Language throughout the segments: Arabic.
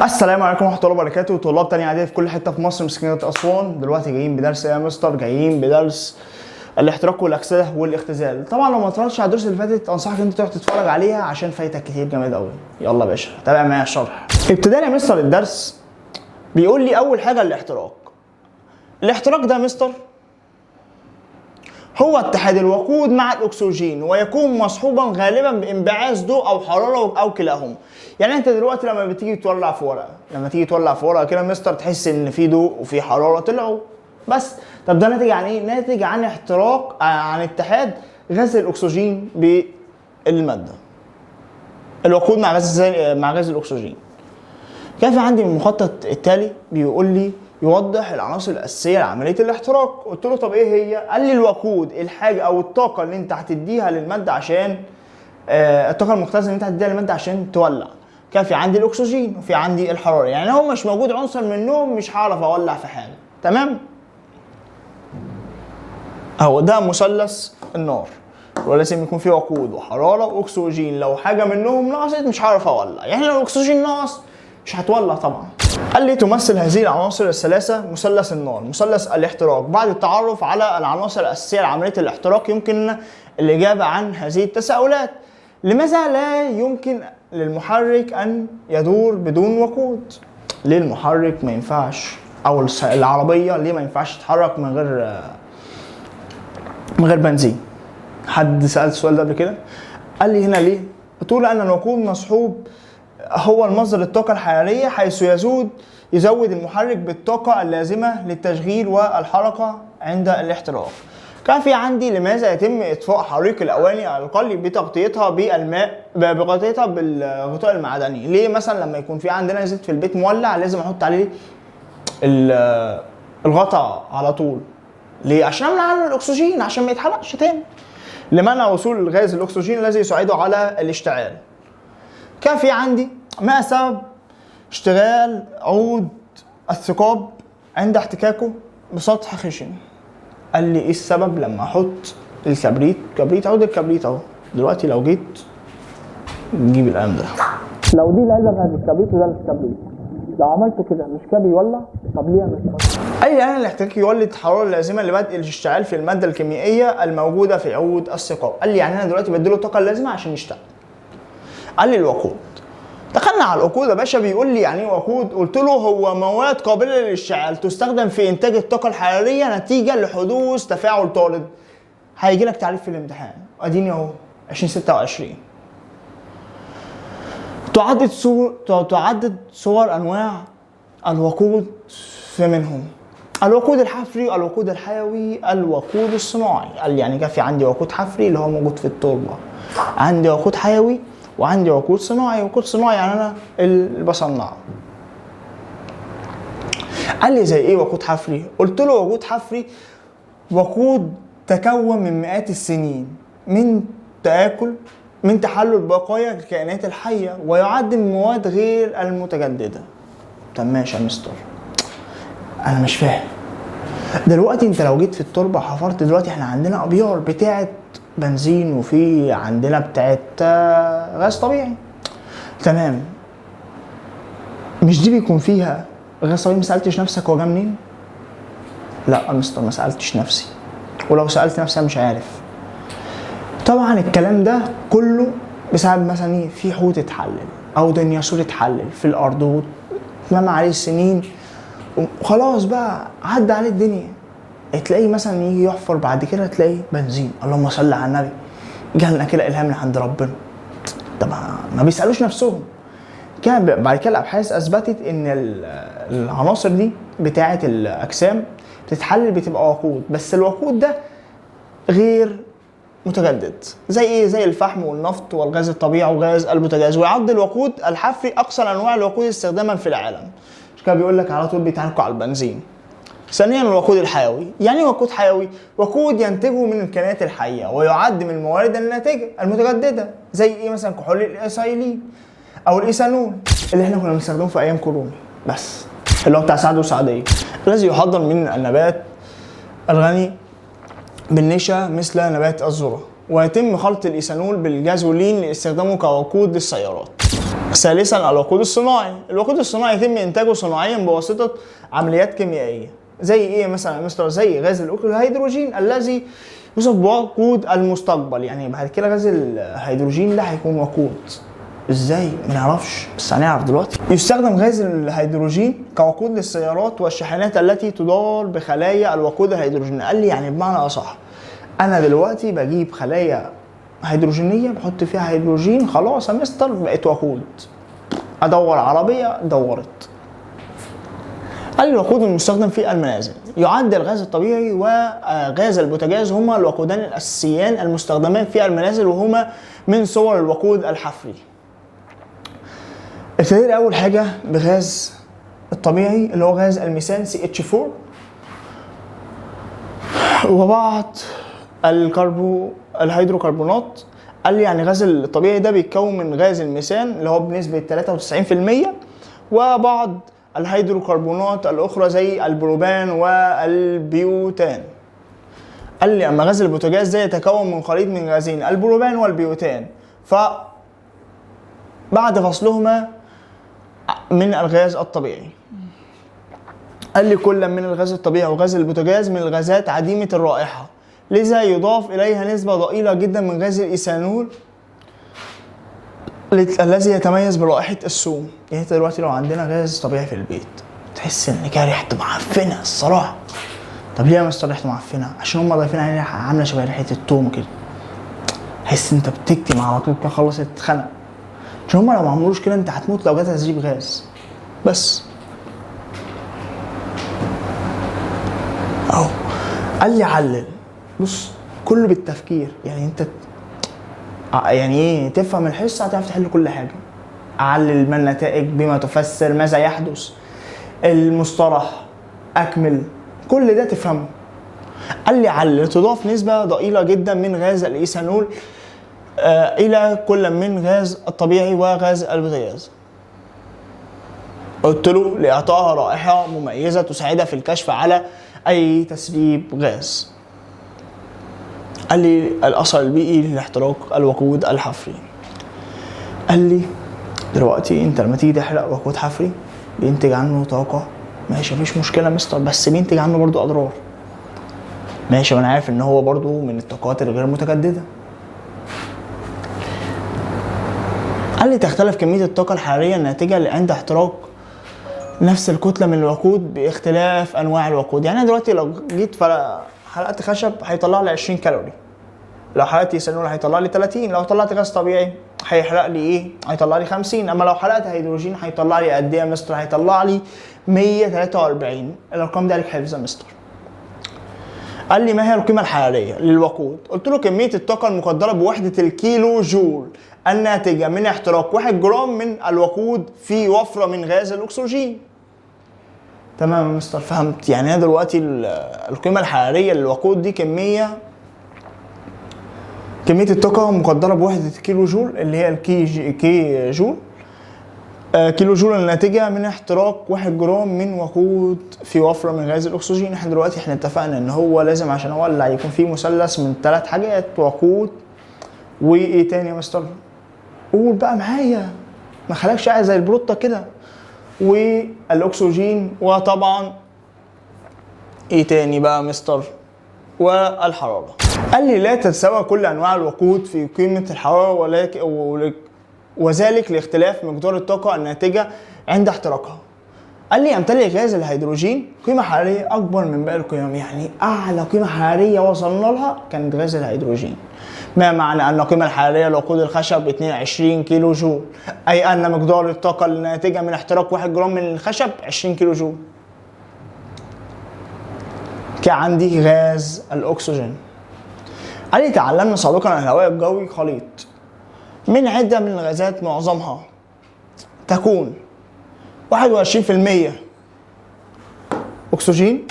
السلام عليكم ورحمه الله وبركاته. طلاب تانية اعدادي في كل حته في مصر مسكينه اسوان، دلوقتي جايين بدرس ايه يا مستر؟ جايين بدرس الاحتراق والاكسده والاختزال. طبعا لو ما اتفرجتش على الدروس اللي فاتت انصحك انت تروح تتفرج عليها عشان فايتك كتير جامد قوي. يلا يا باشا تابع معايا الشرح. ابتداء يا مستر الدرس بيقول لي اول حاجه الاحتراق. الاحتراق ده يا مستر هو اتحاد الوقود مع الاكسجين، ويكون مصحوبا غالبا بانبعاث ضوء او حراره او كلاهما. يعني انت دلوقتي لما بتيجي تولع في ورقه، كده مستر تحس ان في ضوء وفي حراره طلعوا بس. طب ده ناتج عن ايه؟ ناتج عن احتراق، عن اتحاد غاز الاكسجين بالماده. الوقود مع غاز الاكسجين. كان في عندي المخطط التالي بيقول لي يوضح العناصر الاساسيه لعمليه الاحتراق. قلت له طب ايه هي؟ قال لي الوقود الحاجه او الطاقه اللي انت هتديها للماده عشان الطاقه المختزنه اللي انت هتديها للماده عشان تولع. كان في عندي الاكسجين وفي عندي الحراره، يعني لو مش موجود عنصر منهم مش هعرف اولع في حاجه. تمام؟ اهو ده مثلث النار، ولازم يكون فيه وقود وحراره واكسجين. لو حاجه منهم نقصت مش هعرف اولع، يعني لو الاكسجين نقص مش هتولع طبعا. قال لي تمثل هذه العناصر الثلاثه مثلث النار، مثلث الاحتراق. بعد التعرف على العناصر الاساسيه لعمليه الاحتراق يمكن الاجابه عن هذه التساؤلات. لماذا لا يمكن للمحرك ان يدور بدون وقود؟ ليه المحرك ما ينفعش، او العربيه ليه ما ينفعش تتحرك من غير بنزين؟ حد سأل السؤال ده قبل كده؟ قال لي هنا ليه؟ قلت له ان الوقود مصحوب هو المصدر الطاقة الحرارية، حيث يزود المحرك بالطاقة اللازمة للتشغيل والحركة عند الاحتراق. كان في عندي لماذا يتم إطفاء حريق الأواني على الأقل بتغطيتها بالماء، بغطيتها بالغطاء المعدني؟ ليه مثلا لما يكون في عندنا زيت في البيت مولع لازم أحط عليه الغطاء على طول؟ ليه؟ عشان أمنع عنه الأكسجين عشان ما يتحرقش تاني، لمنع وصول غاز الأكسجين الذي يساعده على الاشتعال. كان في عندي ما سبب اشتغال عود الثقاب عند احتكاكه بسطح خشن؟ قال لي ايه السبب لما احط كبريت عود الكبريت اهو. دلوقتي لو جيت نجيب القلم ده، لو دي العلبه بتاعت الكبريت وده الكبريت، لو عملته كده مش كده بيولع؟ طب ليه اعمل كده؟ قال لي الاحتكاك يولد حراره لازمه لبدء الاشتعال في الماده الكيميائيه الموجوده في عود الثقاب. قال لي يعني انا دلوقتي بديله الطاقه اللازمه عشان يشتغل. قال لي الوقود. دخلنا على الوقود يا باشا. بيقول لي يعني ايه وقود؟ قلت له هو مواد قابله للاشتعال تستخدم في انتاج الطاقه الحراريه نتيجه لحدوث تفاعل طارد. هيجي لك تعريف في الامتحان، اديني اهو 2026. تعدد صور انواع الوقود، في منهم الوقود الحفري، الوقود الحيوي، الوقود الصناعي. قال يعني كان في عندي وقود حفري اللي هو موجود في التربه، عندي وقود حيوي، وعندي وقود صناعي. وقود صناعي يعني انا اللي بصنعه. قال لي زي ايه وقود حفري؟ قلت له وقود حفري وقود تكون من مئات السنين من تحلل بقايا الكائنات الحيه، ويعد من مواد غير المتجدده. طب ماشي يا مستر، انا مش فاهم. دلوقتي انت لو جيت في التربه حفرت، دلوقتي احنا عندنا ابيار بتاعت بنزين وفي عندنا بتاعت غاز طبيعي، تمام؟ مش دي بيكون فيها غاز طبيعي؟ ما سالتش نفسك هو جه منين؟ لا يا مستر ما سالتش نفسي، ولو سالت نفسي مش عارف. طبعا الكلام ده كله بسبب مثلا ايه؟ في حوت اتحلل او ديناصور اتحلل في الارض واتمم عليه السنين وخلاص بقى عدى عليه الدنيا. تلاقيه مثلا يجي يحفر بعد كده تلاقيه بنزين. اللهم صل على النبي، جالنا كده الهام من عند ربنا. طب ما بيسالوش نفسهم. كان بعد كده الابحاث اثبتت ان العناصر دي بتاعه الاجسام بتتحلل بتبقى وقود، بس الوقود ده غير متجدد. زي ايه؟ زي الفحم والنفط والغاز الطبيعي وغاز البوتاجاز. ويعد الوقود الحفري اكثر انواع الوقود استخداما في العالم. كان بيقول لك على طول بيتعاركوا على البنزين. ثانيا الوقود الحيوي. يعني وقود حيوي؟ وقود ينتجه من الكائنات الحيه ويعد من الموارد الناتجه المتجدده. زي ايه مثلا؟ كحول الايثايلين او الايثانول اللي احنا كنا بنستخدمه في ايام كورونا، بس اللي هو بتاع سعد وسعديه، الذي يحضر من النبات الغني بالنشا مثل نبات الذره. ويتم خلط الايثانول بالجازولين لاستخدامه كوقود للسيارات. ثالثا الوقود الصناعي. الوقود الصناعي يتم انتاجه صناعيا بواسطه عمليات كيميائيه. زي ايه مثلا يا مستر؟ زي غاز الهيدروجين الذي يوصف بوقود المستقبل. يعني بعد كده غاز الهيدروجين ده هيكون وقود. ازاي؟ ما نعرفش، بس هنعرف دلوقتي. يستخدم غاز الهيدروجين كوقود للسيارات والشاحنات التي تدار بخلايا الوقود الهيدروجيني. قال لي يعني بمعنى اصح، انا دلوقتي بجيب خلايا هيدروجينيه بحط فيها هيدروجين، خلاص يا مستر بقت وقود. ادور عربيه دورت. قال لي الوقود المستخدم في المنازل. يعد الغاز الطبيعي وغاز البوتاجاز هما الوقودان الاساسيان المستخدمان في المنازل، وهما من صور الوقود الحفري. ابتدينا اول حاجه بغاز الطبيعي اللي هو غاز الميثان CH4، وبعض الهيدروكربونات. قال لي يعني غاز الطبيعي ده بيتكون من غاز الميثان اللي هو بنسبه 93%، وبعض الهيدروكربونات الاخرى زي البروبان والبيوتان. قال لي اما غاز البوتاجاز ده يتكون من خليط من غازين البروبان والبيوتان، بعد فصلهما من الغاز الطبيعي. قال لي كل من الغاز الطبيعي وغاز البوتاجاز من الغازات عديمة الرائحة، لذا يضاف إليها نسبة ضئيلة جدا من غاز الإيثانول الذي يتميز برائحة السوم. يعني انت دلوقتي لو عندنا غاز طبيعي في البيت تحس ان كده ريحته معفنة الصراحة. طب ليه يا مستر ريحته معفنة؟ عشان هم ضايفين عليها عاملة شبه ريحة التوم كده، تحس انت بتكتم على طول كده خلاص اتخنق. عشان هم لو ما عملوش كده انت هتموت لو جات تسريب غاز. بس اهو قال لي علل. بص كله بالتفكير، يعني انت يعني ايه تفهم الحصه هتعرف تحل كل حاجه. علل ما النتائج بما تفسر ماذا يحدث، المصطلح اكمل، كل ده تفهمه. قال لي علل تضاف نسبه ضئيله جدا من غاز الايثانول الى كل من غاز الطبيعي وغاز البوتاجاز. قلت له لاعطائها رائحه مميزه تساعدها في الكشف على اي تسريب غاز. قال لي الاثر البيئي لاحتراق الوقود الحفري. قال لي دلوقتي انت لما تيجي تحرق وقود حفري بينتج عنه طاقه، ماشي مفيش مشكله مستر، بس بينتج عنه برضو اضرار. ماشي وانا عارف ان هو برضو من الطاقات الغير متجدده. قال لي تختلف كميه الطاقه الحراريه الناتجه عند احتراق نفس الكتله من الوقود باختلاف انواع الوقود. يعني انا دلوقتي لو جيت حرقت خشب هيطلع لي 20 كالوري، لو حرقت ايثانول هيطلع لي 30، لو طلعت غاز طبيعي هيحرق لي ايه؟ هيطلع لي 50، اما لو حرقت هيدروجين هيطلع لي قد ايه يا مستر؟ هيطلع لي 143. الارقام دي عليك حفظها يا مستر. قال لي ما هي القيمه الحراريه للوقود؟ قلت له كميه الطاقه المقدره بوحده الكيلو جول الناتجه من احتراق 1 جرام من الوقود في وفره من غاز الاكسجين. تمام يا مستر فهمت. يعني انا دلوقتي القيمه الحراريه للوقود دي كميه الطاقه مقدره بوحده كيلو جول اللي هي كي جول، كيلو جول الناتجه من احتراق 1 جرام من وقود في وفره من غاز الاكسجين. احنا دلوقتي اتفقنا ان هو لازم عشان اولع يكون فيه مثلث من 3 حاجات، وقود وايه تاني يا مستر؟ قول بقى معايا، ما خلاكش قاعد زي البروتة كده، والاكسجين، وطبعا ايه تاني بقى مستر؟ والحراره. قال لي لا تتساوى كل انواع الوقود في قيمه الحراره وذلك لاختلاف مقدار الطاقه الناتجه عند احتراقها. قال لي يمتلك غاز الهيدروجين قيمه حراريه اكبر من باقي القيم. يعني اعلى قيمه حراريه وصلنا لها كانت غاز الهيدروجين، ما معنى ان القيمه الحراريه لوقود الخشب 22 كيلو جول، اي ان مقدار الطاقه الناتجه من احتراق 1 جرام من الخشب 20 كيلو جول. كان عندي غاز الاكسجين. قال لي تعلمنا سابقا ان الهواء الجوي خليط من عده من الغازات معظمها تكون 21% اكسجين،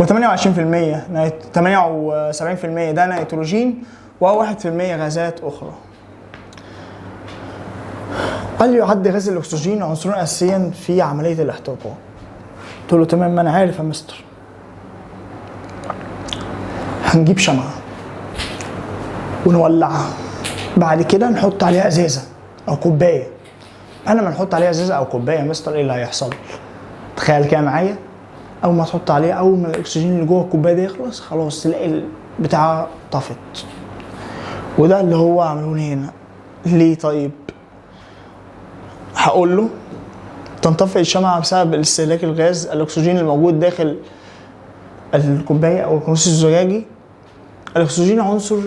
و 28% 78% ده نيتروجين، و1% غازات اخرى. قال لي يعد غاز الاكسجين عنصرا اساسيا في عمليه الاحتراق. قلت له تمام ما انا عارف يا مستر. هنجيب شمعه ونولعها، بعد كده نحط عليها ازازه او كوبايه انا لما نحط عليها ازازه او كوبايه يا مستر ايه اللي هيحصل؟ تخيل كده معايا، اول ما تحط عليها، اول ما الاكسجين اللي جوه الكوبايه ده يخلص خلاص تلاقي البتاعه طفت. وده اللي هو عملوه هنا. ليه طيب؟ هقول له تنطفئ الشمعة بسبب استهلاك الغاز الأكسجين الموجود داخل الكوباية أو الكنوز الزجاجي. الأكسجين عنصر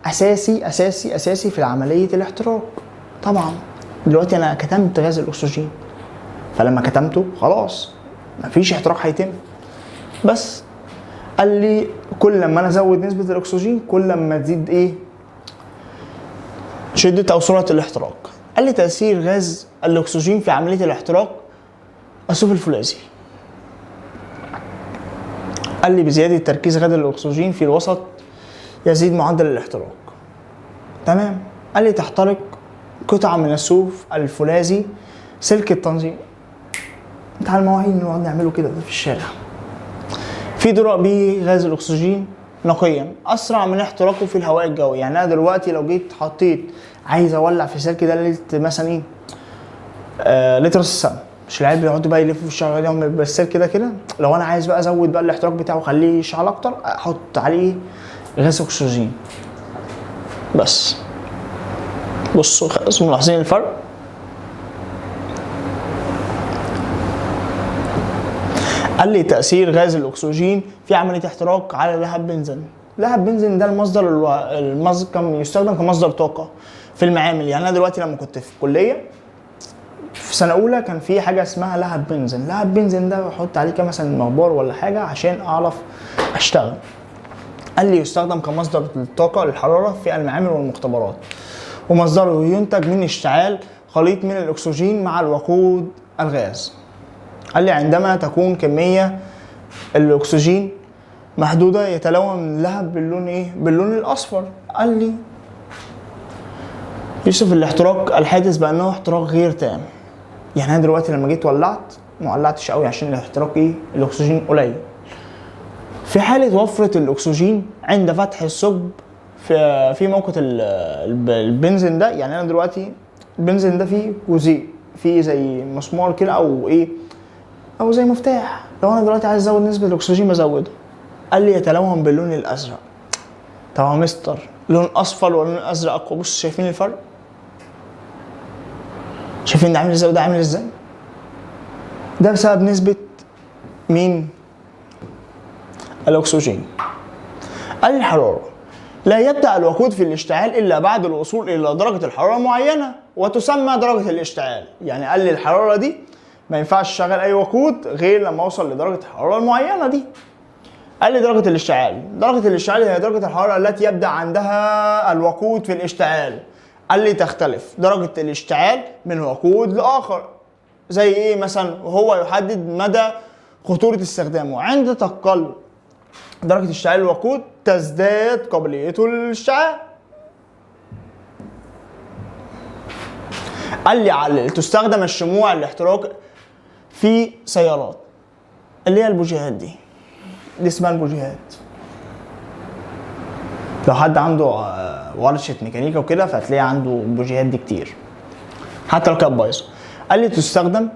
أساسي أساسي أساسي في عملية الاحتراق. طبعا دلوقتي أنا كتمت غاز الأكسجين، فلما كتمته خلاص مفيش احتراق هيتم. بس قال لي كل لما أنا أزود نسبة الأكسجين كل لما تزيد إيه؟ شدة أو سرعة الاحتراق. قال لي تأثير غاز الأكسجين في عملية الاحتراق الصوف الفولاذي. قال لي بزيادة تركيز غاز الأكسجين في الوسط يزيد معدل الاحتراق. تمام. قال لي تحترق قطعة من الصوف الفولاذي سلك التنظيم. انت على المواعين نقعد نعمله كده في الشارع. في درء به غاز الأكسجين نقيا أسرع من احتراقه في الهواء الجوي. يعني أنا دلوقتي لو جيت حطيت عايز أولع في سلك ده لتر مثلا إيه لتر السم، مش العيال بيقعدوا بقى يلفوا في الشارع ده بالسلك كده كده. لو أنا عايز بقى أزود بقى الاحتراق بتاعه وأخليه يشعل أكتر أحط عليه غاز أكسجين بس. بصوا ملاحظين الفرق؟ قال لي تأثير غاز الأكسجين في عملية احتراق على لهب بنزين. لهب بنزين ده المصدر يستخدم كمصدر طاقة في المعامل. يعني أنا دلوقتي لما كنت في الكلية في سنة أولى كان في حاجة اسمها لهب بنزين. لهب بنزين ده بحط عليه كده مثلا مقبار ولا حاجة عشان أعرف أشتغل. قال لي يستخدم كمصدر للطاقة للحرارة في المعامل والمختبرات، ومصدره ينتج من اشتعال خليط من الأكسجين مع الوقود الغاز. قال لي عندما تكون كمية الأكسجين محدودة يتلون اللهب باللون إيه؟ باللون الأصفر. قال لي يوصف الاحتراق الحادث بأنه احتراق غير تام. يعني أنا دلوقتي لما جيت ولعت ما ولعتش قوي عشان الاحتراق إيه؟ الأكسجين قليل. في حالة وفرة الأكسجين عند فتح الثقب في موقع البنزين ده. يعني أنا دلوقتي البنزين ده فيه جزيء، فيه زي مسمار كده أو إيه أو زي مفتاح. لو أنا دلوقتي عايز أزود نسبة الأكسجين بزوده. قال لي يتلون باللون الأزرق. طبعا مستر لون أصفر ولون أزرق أقوى. بص شايفين الفرق؟ شايفين ده عامل إزاي وده عامل إزاي؟ ده بسبب نسبة مين؟ الأكسجين. قال لي الحرارة لا يبدأ الوقود في الاشتعال إلا بعد الوصول إلى درجة الحرارة معينة وتسمى درجة الاشتعال. يعني قال لي الحرارة دي ما ينفعش اشغل اي وقود غير لما اوصل لدرجه الحراره المعينه دي. قال لي درجه الاشتعال هي درجه الحراره التي يبدا عندها الوقود في الاشتعال. قال لي تختلف درجه الاشتعال من وقود لاخر. زي ايه مثلا؟ وهو يحدد مدى خطوره استخدامه. عند تقل درجه اشتعال الوقود تزداد قابليته للاشتعال. قال لي علل تستخدم الشموع الاحتراق في سيارات اللي هي البوجيهات دي اسمها البوجيهات. لو حد عنده ورشة ميكانيكا وكده فهتلاقي عنده البوجيهات دي كتير حتى لو كانت بايظة. قال لي تستخدم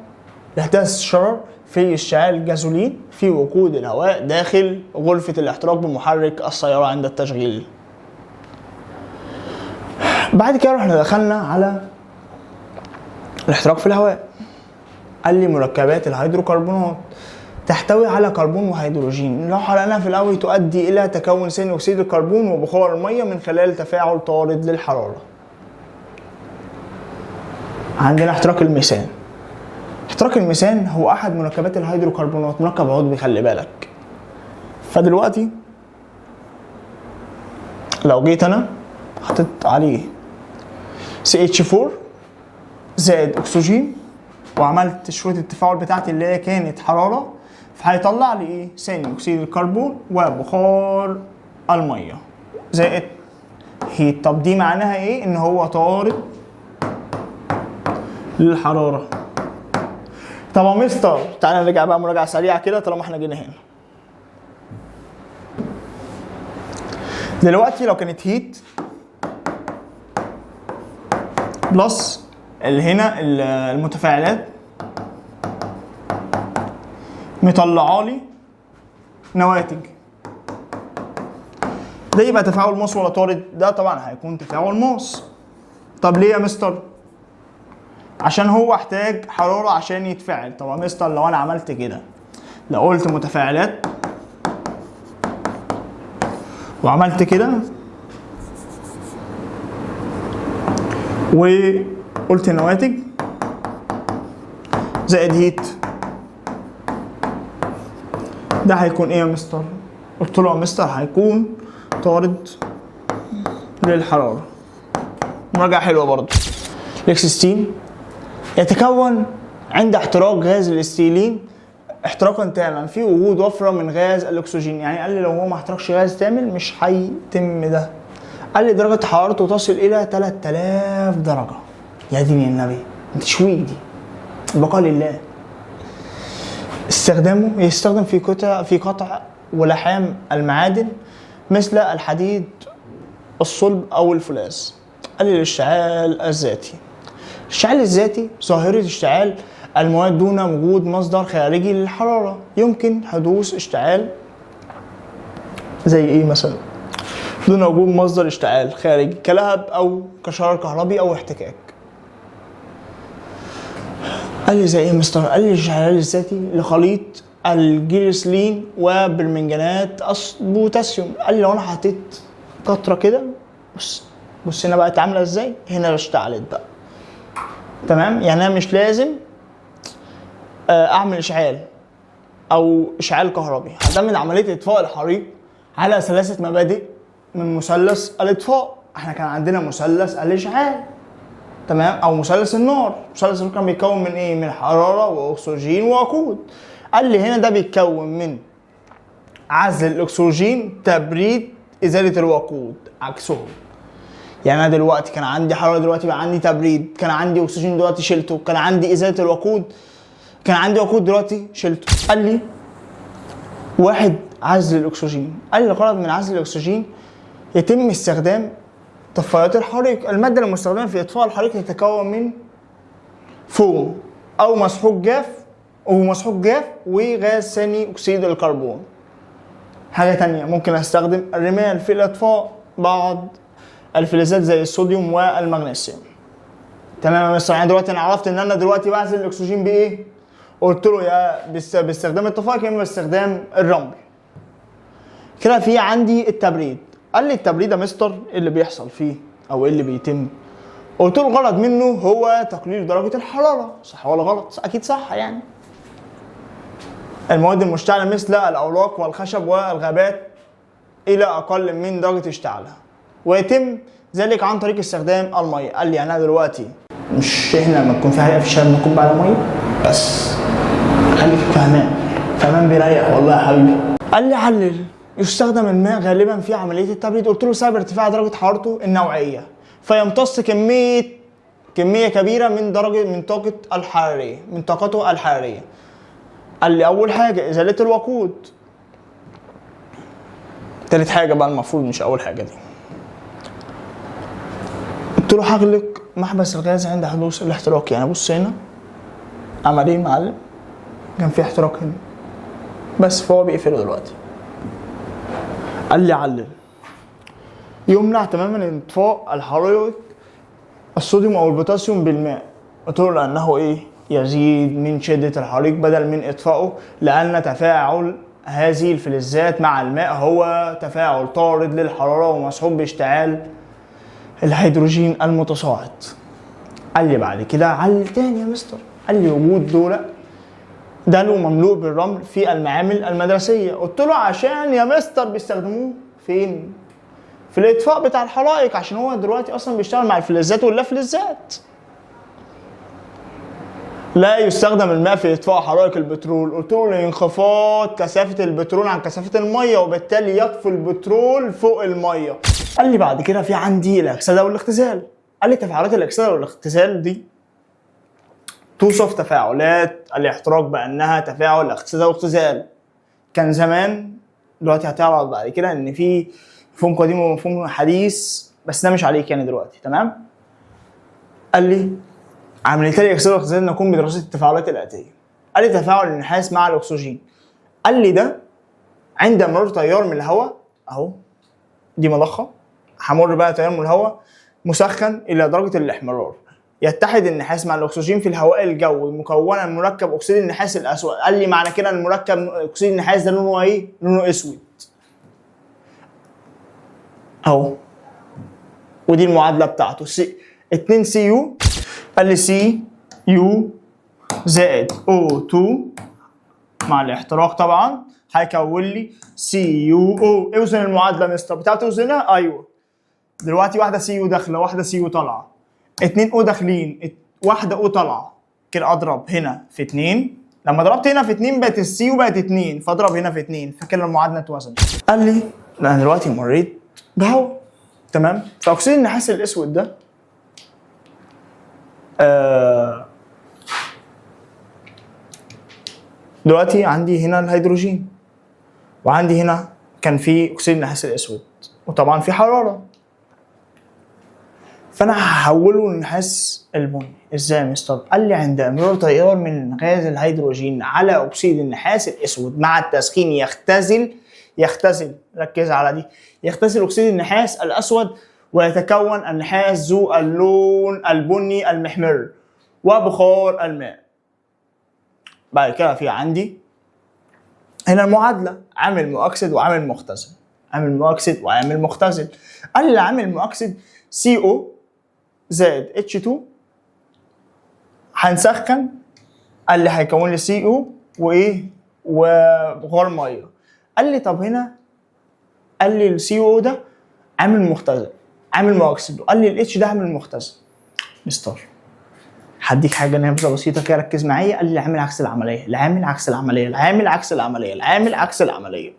لاحداث الشرر في اشتعال الجازولين في وقود الهواء داخل غرفة الاحتراق بمحرك السيارة عند التشغيل. بعد كده رحنا دخلنا على الاحتراق في الهواء. قال لي مركبات الهيدروكربونات تحتوي على كربون وهيدروجين. لو حرقناها في الهواء تؤدي الى تكون ثاني اكسيد الكربون وبخار الميه من خلال تفاعل طارد للحراره. عندنا احتراق الميثان. احتراق الميثان هو احد مركبات الهيدروكربونات، مركب عضوي خلي بالك. فدلوقتي لو جيت انا حطيت عليه CH4 زائد اكسجين وعملت شروط التفاعل بتاعتي اللي هي كانت حراره، فهيطلع لي ايه؟ ثاني اكسيد الكربون وبخار الميه زائد هيت. طب دي معناها ايه؟ ان هو طارد للحراره. طب يا مستر تعالى نرجع بقى مراجعه سريعه كده طالما احنا جينا هنا. دلوقتي لو كانت هيت بلس اللي هنا المتفاعلات مطلعه لي نواتج. ده يبقى تفاعل ماس ولا طارد؟ ده طبعا هيكون تفاعل ماس. طب ليه يا مستر؟ عشان هو احتاج حرارة عشان يتفاعل. طب يا مستر لو انا عملت كده، لو قلت متفاعلات وعملت كده وقلت نواتج زائد هيت، ده هيكون ايه يا مستر؟ قلت له يا مستر هيكون طارد للحرارة. مراجعة حلوة برضه. الاكسستين يتكون عند احتراق غاز الاستيلين احتراقا تاما في وجود وفرة من غاز الاكسجين. يعني قال لي لو هو ما احترقش غاز تامل مش هيتم ده. قال لي درجة حرارته تصل إلى 3000 درجة. يا دين النبي، تشويق دي، البقاء لله. استخدامه يستخدم في قطع ولحام المعادن مثل الحديد الصلب أو الفولاذ. قال لي الاشتعال الذاتي. الاشتعال الذاتي ظاهرة اشتعال المواد دون وجود مصدر خارجي للحرارة. يمكن حدوث اشتعال زي ايه مثلا؟ دون وجود مصدر اشتعال خارجي كلهب او كشرر كهربي او احتكاك. قال لي زي ايه مستر؟ قال لي الاشتعال الذاتي لخليط الجليسرين وبرمنجانات بوتاسيوم. قال لي لو انا حطيت قطره كده، بص هنا بقت عامله ازاي، هنا اشتعلت بقى. تمام؟ يعني انا مش لازم اعمل اشعال او اشعال كهربي. هعتمد عمليه اطفاء الحريق على 3 مبادئ من مثلث الاطفاء. احنا كان عندنا مثلث الاشعال، تمام، او مثلث النار. مثلث النار كان بيتكون من ايه؟ من حراره واكسجين ووقود. قال لي هنا ده بيتكون من عزل الاكسجين، تبريد، ازاله الوقود، عكسهم. يعني انا دلوقتي كان عندي حراره، دلوقتي بقى عندي تبريد. كان عندي اكسجين، دلوقتي شلته. كان عندي ازاله الوقود، كان عندي وقود، دلوقتي شلته. قال لي 1 عزل الاكسجين. قال لي الغرض من عزل الاكسجين يتم استخدام طفايات الحريق. الماده المستخدمه في اطفاء الحريق تتكون من فوم او مسحوق جاف وغاز ثاني اكسيد الكربون. حاجه تانية ممكن استخدم الرمال في الاطفاء بعض الفلزات زي الصوديوم والمغنيسيوم. تمام يا مستر؟ يعني دلوقتي انا عرفت ان انا دلوقتي بعزل الاكسجين بايه؟ قلت له يا باستخدام الطفاء يا اما باستخدام الرمل. كده في عندي التبريد. قال لي التبريد يا مستر ايه اللي بيحصل فيه او ايه اللي بيتم؟ قلت له الغرض منه هو تقليل درجه الحراره. صح ولا غلط؟ اكيد صح. يعني المواد المشتعله مثل الاوراق والخشب والغابات الى اقل من درجه اشتعالها، ويتم ذلك عن طريق استخدام الميه. قال لي انا دلوقتي مش احنا لما تكون في حريقه في الشارع بنكب على ميه بس. خليك فهمان بيريح والله يا حبيبي. قال لي علل. يستخدم الماء غالبا في عمليه التبريد. قلت له سبب ارتفاع درجه حرارته النوعيه، فيمتص كميه كبيره من طاقته الحراريه. قال لي اول حاجه ازاله الوقود. تالت حاجه بقى المفروض مش اول حاجه دي. قلت له هغلق محبس الغاز عند حدوث الاحتراق. يعني بص هنا عمل ايه معلم؟ كان في احتراق هنا بس، فهو بيقفله دلوقتي. قال لي علل. يمنع تماما اطفاء الحرائق الصوديوم او البوتاسيوم بالماء. قلت له لانه ايه؟ يزيد من شده الحريق بدل من اطفائه، لان تفاعل هذه الفلزات مع الماء هو تفاعل طارد للحراره ومصحوب باشتعال الهيدروجين المتصاعد. قال لي بعد كده علل تاني يا مستر. قال لي وجود دلو مملوء بالرمل في المعامل المدرسيه. قلت له عشان يا مستر بيستخدموه فين؟ في الاطفاء بتاع الحرائق، عشان هو دلوقتي اصلا بيشتغل مع الفلزات واللافلزات. لا يستخدم الماء في اطفاء حرائق البترول. قلت له لانخفاض كثافه البترول عن كثافه الميه، وبالتالي يطفو البترول فوق الميه. قال لي بعد كده في عندي الاكسده والاختزال. قال لي تفاعلات الاكسده والاختزال دي توصف تفاعلات الاحتراق بانها تفاعل اكسده واختزال. كان زمان، دلوقتي هتعرف بعد كده ان في مفهوم قديم ومفهوم حديث، بس ده مش عليك يعني دلوقتي. تمام؟ قال لي عمليتي اكسده واختزال نقوم بدراسه التفاعلات الاتيه. قال لي تفاعل النحاس مع الاكسجين. قال لي ده عند مرور تيار من الهواء اهو، دي مضخه، همر بقى تيار من الهواء مسخن الى درجه الاحمرار، يتحد النحاس مع الاكسجين في الهواء الجوي مكونا من مركب اكسيد النحاس الاسود. قال لي معنى كده ان مركب اكسيد النحاس ده لونه ايه؟ لونه اسود اهو، ودي المعادله بتاعته 2 سي يو. قال لي سي يو زائد O2 مع الاحتراق طبعا هيكون لي سي يو او. اوزن المعادله يا مستر بتاعته، اوزنها. ايوه دلوقتي واحده سي يو داخله واحده سي يو طالعه، 2 او داخلين واحده او طالعه، كده اضرب هنا في 2. لما ضربت هنا في 2 بقت السي يو بقت 2، فاضرب هنا في 2 فكده المعادله اتوزنت. قال لي لا انا دلوقتي مريت بهواء تمام، فاكسيد النحاس الاسود ده دلوقتي عندي هنا الهيدروجين، وعندي هنا كان في اكسيد النحاس الاسود، وطبعا في حراره، فانا هحوله للنحاس البني. ازاي يا مستر؟ قال لي عند مرور تيار من غاز الهيدروجين على اكسيد النحاس الاسود مع التسخين يختزل ركز على دي، يختزل اكسيد النحاس الاسود ويتكون النحاس ذو اللون البني المحمر وبخار الماء. بعد كده في عندي هنا المعادله عامل مؤكسد وعامل مختزل، عامل مؤكسد وعامل مختزل. قال لي العامل المؤكسد CO زائد H2 هنسخن، قال لي هيكون لي CO وايه وبخار ميه. قال لي طب هنا قال لي الCO ده عامل مختزل عامل مؤكسد، وقال لي الاتش ده عامل مختزل. مستر هديك حاجه نبذه بسيطه كده ركز معايا. قال لي العامل عكس العمليه، العامل عكس العمليه، العامل عكس العمليه، العامل عكس العمليه.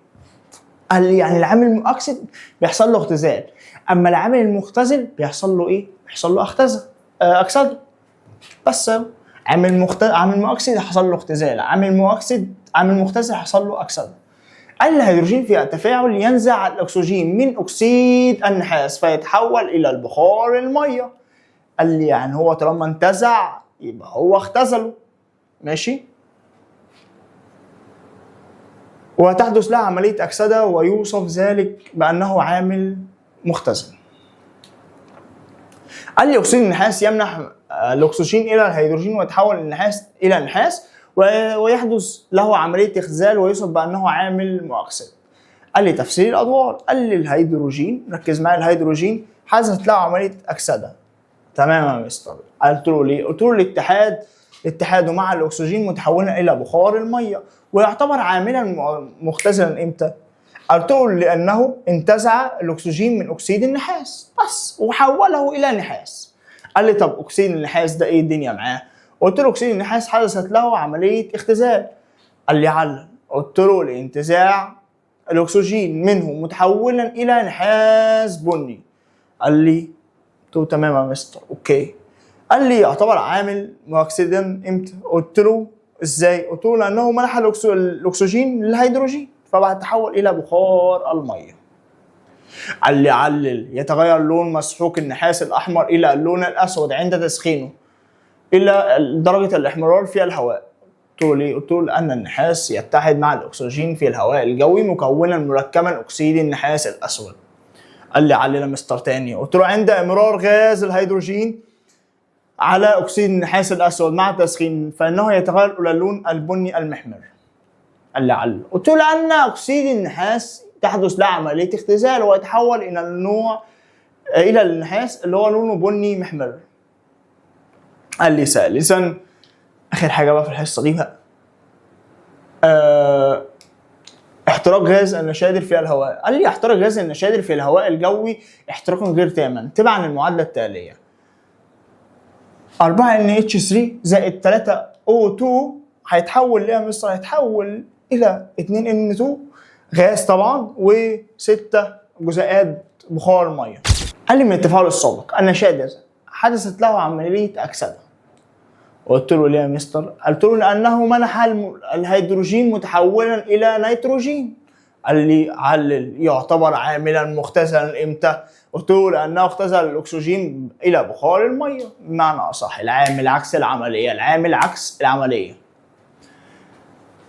قال لي يعني العامل المؤكسد بيحصل له اختزال، اما العامل المختزل بيحصل له ايه؟ بيحصل له اكسده. بس عامل مؤكسد حصل له اختزال، عامل مختزل حصل له اكسده. قال الهيدروجين في التفاعل ينزع الاكسجين من اكسيد النحاس فيتحول الى البخار الميه. قال لي يعني هو طالما انتزع يبقى هو اختزله، ماشي، وتحدث لها عمليه اكسده ويوصف ذلك بانه عامل مختزل. قال لي اكسيد النحاس يمنح الاكسجين الى الهيدروجين ويتحول النحاس الى نحاس ويحدث له عمليه اختزال ويوصف بانه عامل مؤكسد. قال لي تفسير الادوار. قال لي الهيدروجين ركز معايا، الهيدروجين حدثت له عمليه اكسده. تمام يا مستر. قلت له ليه؟ قلت له اتحاده مع الاكسجين متحولا الى بخار الميه، ويعتبر عاملا مختزلا امتى؟ قلت له لانه انتزع الاكسجين من اكسيد النحاس بس وحوله الى نحاس. قال لي طب اكسيد النحاس ده ايه الدنيا معاه؟ قلت له اكسيد النحاس حدثت له عمليه اختزال. قال لي علل. قلت له لانتزاع الاكسجين منه متحولا الى نحاس بني. قال لي قلت له تمام يا مستر اوكي. قال لي يعتبر عامل مؤكسدا امتى؟ قلت له ازاي؟ قلت له لانه منح الاكسجين للهيدروجين فبعد تحول الى بخار الميه. قال لي علل. يتغير لون مسحوق النحاس الاحمر الى اللون الاسود عند تسخينه الى درجه الاحمرار في الهواء. قلت له ليه؟ قلت له لان النحاس يتحد مع الاكسجين في الهواء الجوي مكونا مركبا اكسيد النحاس الاسود. قال لي علل يا مستر تاني. قلت له عند امرار غاز الهيدروجين على اكسيد النحاس الاسود مع التسخين فانه يتغير الى اللون البني المحمر. قال لي علل. قلت له لان اكسيد النحاس تحدث له عمليه اختزال ويتحول الى النحاس اللي هو لونه بني محمر. قال لي ثالثا اخر حاجه بقى في الحصه دي بقى احتراق غاز النشادر في الهواء. قال لي احتراق غاز النشادر في الهواء الجوي احتراق غير تام تبعا المعادله التاليه 4NH3 زائد 3O2 هيتحول ليه يا مستر؟ هيتحول الى 2N2 غاز طبعا و6 جزيئات بخار ميه. قال لي من التفاعل السابق النشادر حدثت له عمليه اكسده. قلت له ليه يا مستر؟ قلت له لانه منح الهيدروجين متحولا الى نيتروجين قال لي علل يعتبر عاملا مختزلا امتى؟ قلت له لانه اختزل الاكسجين الى بخار الميه، بمعنى اصح العامل عكس العمليه، العامل عكس العمليه.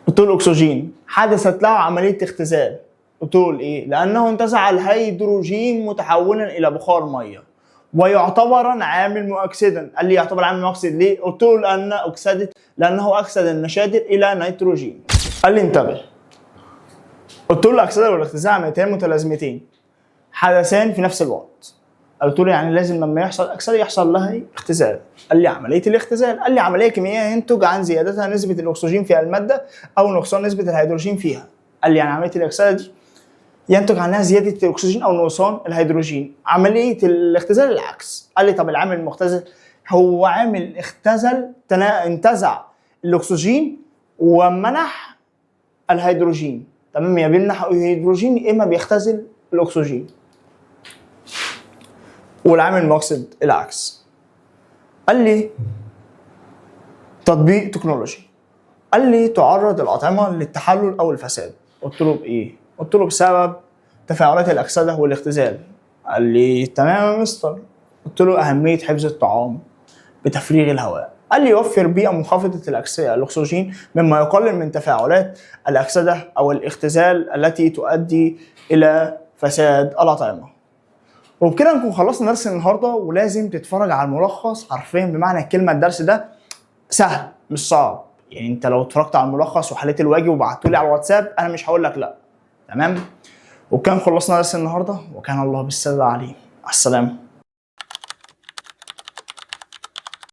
قلت له الاكسجين حدثت له عمليه اختزال. قلت له ايه؟ لانه انتزع الهيدروجين متحولا الى بخار ميه ويعتبر عامل مؤكسدا. قال لي يعتبر عامل مؤكسد ليه؟ قلت له لانه اكسد النشادر الى نيتروجين. قال لي انتبه. قلت له الاكسده والاختزال عمليتين متلازمتين حدثان في نفس الوقت. قلت له يعني لازم لما يحصل اكسده يحصل لها اختزال. قال لي عمليه الاختزال، قال لي عمليه كيميائيه ينتج عن زيادتها نسبه الاكسجين في الماده او نقصان نسبه الهيدروجين فيها. قال لي يعني عمليه الاكسده دي ينتج عنها زياده الاكسجين او نقصان الهيدروجين. عمليه الاختزال العكس. قال لي طب العامل المختزل هو عامل اختزل انتزع الاكسجين ومنح الهيدروجين. تمام، يا بيمنح الهيدروجين يا اما بيختزل الاكسجين. والعامل المؤكسد العكس. قال لي تطبيق تكنولوجي. قال لي تعرض الأطعمة للتحلل أو الفساد. قلت له بإيه؟ قلت له بسبب تفاعلات الأكسدة والاختزال. قال لي تمام يا مستر. قلت له أهمية حفظ الطعام بتفريغ الهواء. قال لي يوفر بيئة منخفضة الأكسجين مما يقلل من تفاعلات الأكسدة أو الاختزال التي تؤدي إلى فساد الأطعمة. وبكده نكون خلصنا درس النهارده، ولازم تتفرج على الملخص حرفيا بمعنى الكلمه. الدرس ده سهل مش صعب، يعني انت لو اتفرجت على الملخص وحليت الواجب وبعتولي على الواتساب انا مش هقول لك لا. تمام. وكان خلصنا درس النهارده، وكان الله بالسر عليم. السلام.